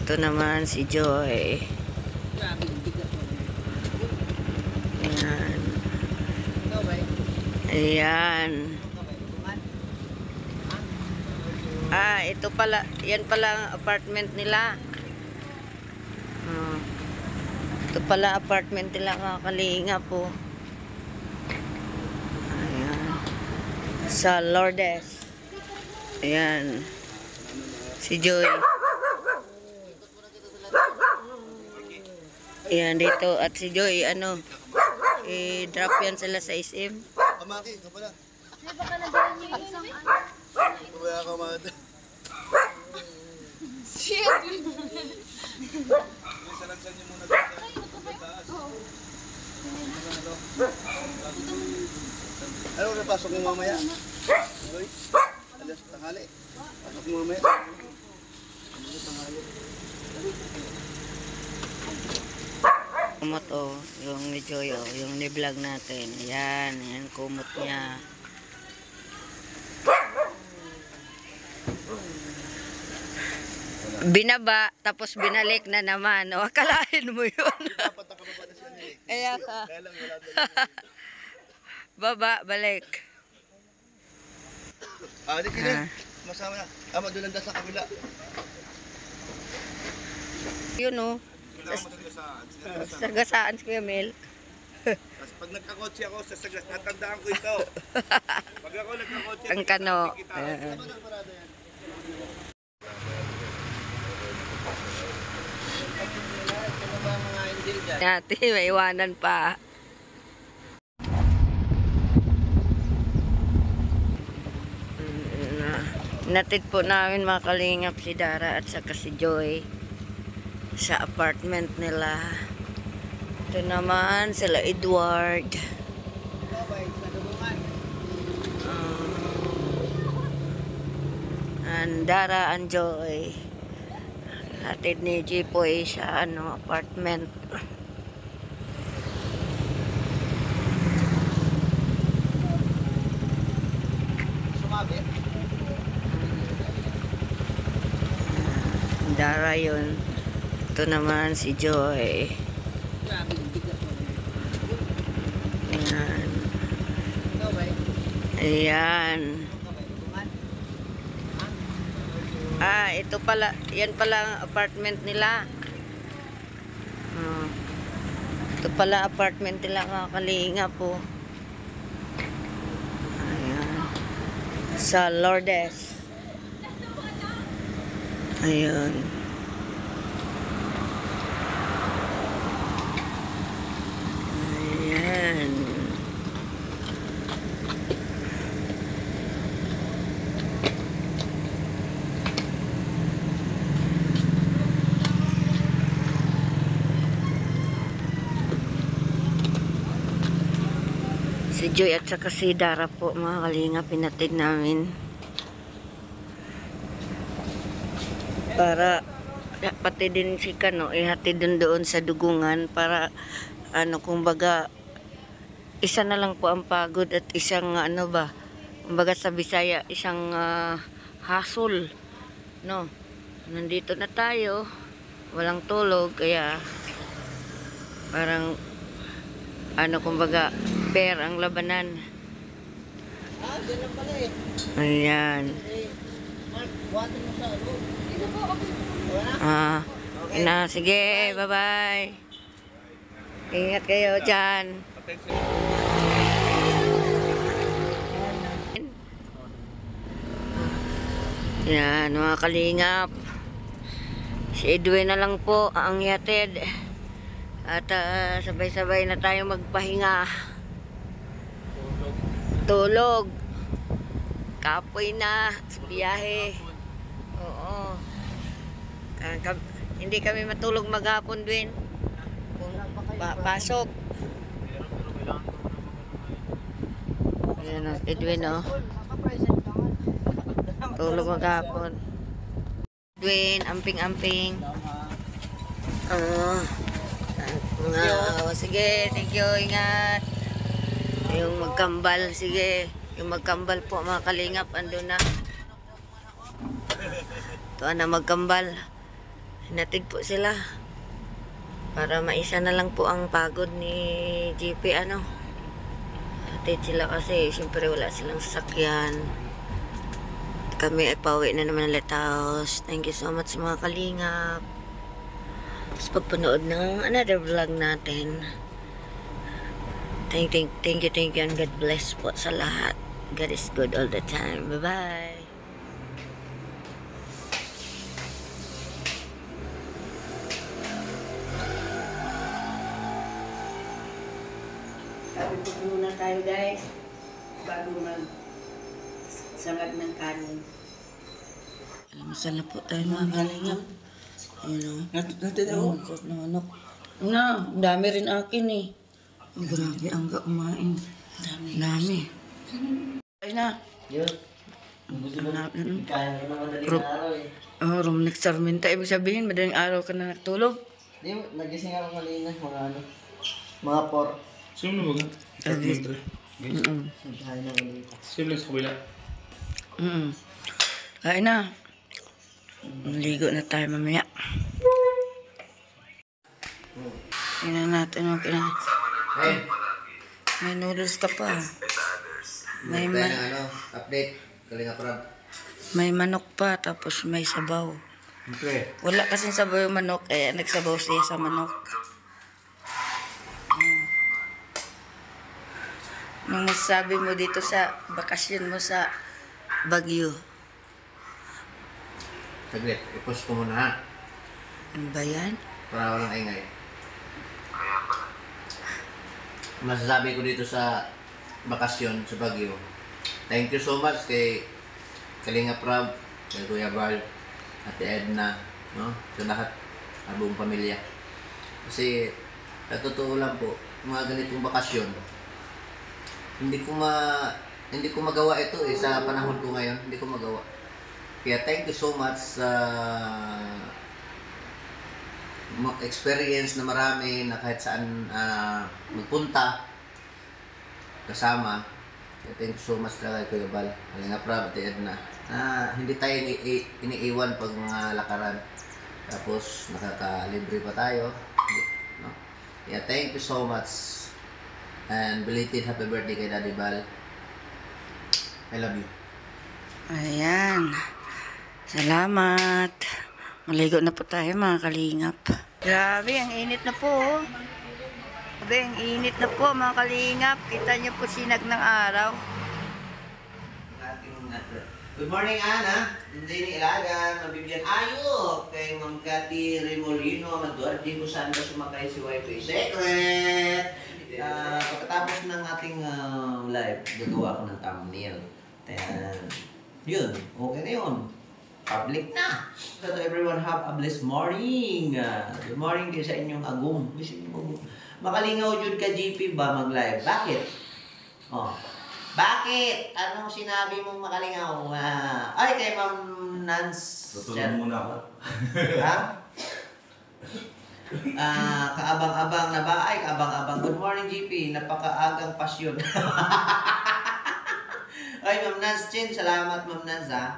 Ito naman si Joy. Ayan. Ayan. Ito pala. Yan pala ang apartment nila. Ito pala apartment nila, mga kalinga po. Ayan. Sa Lourdes. Ayan. Si Joy. Ayan dito. At si Joy, i-drop yan sila sa SM. Amaki, ka pala. Hindi ba ka nagdala niyo yung Wala ka mga... shit! Salansan niyo muna doon sa taas. Ano, napasok mo mamaya? Uy, alas, tanghali. Pasok mo mamaya. Kumot yung ni Joy yung ni-vlog natin. Ayan, yan kumot niya. Binaba, tapos binalik na naman. O, akalain mo yun. Dapat nakababa na siya niya eh. Kaya ka. Kaya lang wala na. Baba, balik. Di kinin. Masama na. Doon lang sa kabila. Yun sagasaan si Kuya Mel. Tapos pag nagkakotse ako sa sagas, natandaan ko ito. Pag ako nagkakotse, Ang kano. Ate, may iwanan pa. Natid po namin mga kalingap si Dara at saka si Joy sa apartment nila. Ito naman sila Edward. And Dara and Joy. Hatid ni Jipoy sa apartment. sumabit. Dara yun. Ito naman si Joy. Ayan. Ayan. Ito pala. Yan pala ang apartment nila. Ito pala apartment nila, mga kalinga po. Ayan. Sa Lourdes. Ayan. Ayan. Si Joy at saka si Dara po, mga kalinga, pinatid namin. Para pati din si Kano ihatid doon sa dugungan para kumbaga isa na lang po ang pagod at isang kumbaga sa Bisaya isang hassle, no. Nandito na tayo, walang tulog, kaya parang kumbaga fair ang labanan. Diyan lang pala eh. Ayan. Mark, buhatin mo sa loob. Sige, bye-bye. Ingat kayo dyan. Yan, mga kalingap. Si Edwin na lang po ang yatid. At sabay-sabay na tayo magpahinga. Tulog. Kapoy na sa biyahe. Oo. Hindi kami matulog maghapon din. Kung pasok. Ayan Edwin tulog maghapon. Edwin, amping-amping. Sige, thank you, ingat. Yung magkambal, sige. Yung magkambal po, mga kalingap, andun na. Ito na magkambal. Hinatid po sila. Para maisa na lang po ang pagod ni GP ano. Hatid sila kasi siyempre wala silang sasakyan. Kami ay pauwi na naman ng Letaos. Thank you so much mga kalingap. Sa pagpanood ng another vlog natin. Thank you and God bless po sa lahat. God is good all the time. Bye-bye. Sabi po muna tayo guys bago mag-sangag ng kanin. Masala po tayo mga kalingap. Ayun o. Natin Oh, sarap ng manok. Na, dami rin akin eh. Oh, grabe, ang kumain. Dami. Ay na. Yun. Kaya mo naman madaling araw eh. Oh, Romnex Sarmenta. Ibig sabihin, madaling araw ka na natulog. Di, nagising ako kanina, mga 4. Sino mo ba? Nagkain na ako dito. Sino sa kabila? Kain na. Ligo na tayo mamaya. Tingnan natin yung Hey! may noodles ka pa. May, Tayo ng update. Kalinga Prab. may manok pa, tapos may sabaw. Okay. Wala kasing sabaw yung manok, kaya nagsabaw siya sa manok. Anong masasabi mo dito sa bakasyon mo sa Baguio? Saglit, i-post ko muna ha. Ano ba yan? Para walang ingay. Masasabi ko dito sa bakasyon sa Baguio. Thank you so much kay Kalinga Prab, kay Kuya Val, Ate Edna, no? Sa lahat, ang buong pamilya. Kasi, sa totoo lang po, mga ganitong bakasyon, hindi ko magawa ito eh, sa panahon ko ngayon, hindi ko magawa. Kaya thank you so much sa experience na marami na kahit saan magpunta kasama. Kaya thank you so much talaga Kuya Bal, Kalinga Prab, Ate Edna. Hindi tayo iniiwan pag mga lakaran. Tapos nakakalibre pa tayo. No? Kaya thank you so much. And belated happy birthday kay Daddy Bal. I love you. Ayan. Salamat. Maligo na po tayo mga kalingap. Grabe, ang init na po. Grabe, ang init na po mga kalingap. Kita niyo po sinag ng araw. Good morning, Ana. Hindi ni Ilagan, mabibigyan ayo kay Ma'am Cathy Remolino, Maduarte kung saan ba sumakay si Wi-Fi Secret. Pagkatapos ng ating live, gagawa ko ng thumbnail. Ayan. Yun, okay na yun. Public na. So to everyone, have a blessed morning. Good morning kayo sa inyong agum. Makalingaw jud ka GP ba mag-live? Bakit? Oh. Bakit? Anong sinabi mong makalingaw? Ay, kay Ma'am Nance. Tutulong muna ako. Ha? Kaabang-abang na ba? Ay, kaabang-abang. Good morning, GP. Napakaagang pasyon. Ay, Ma'am Nance Chin. Salamat, Ma'am Nance, ha?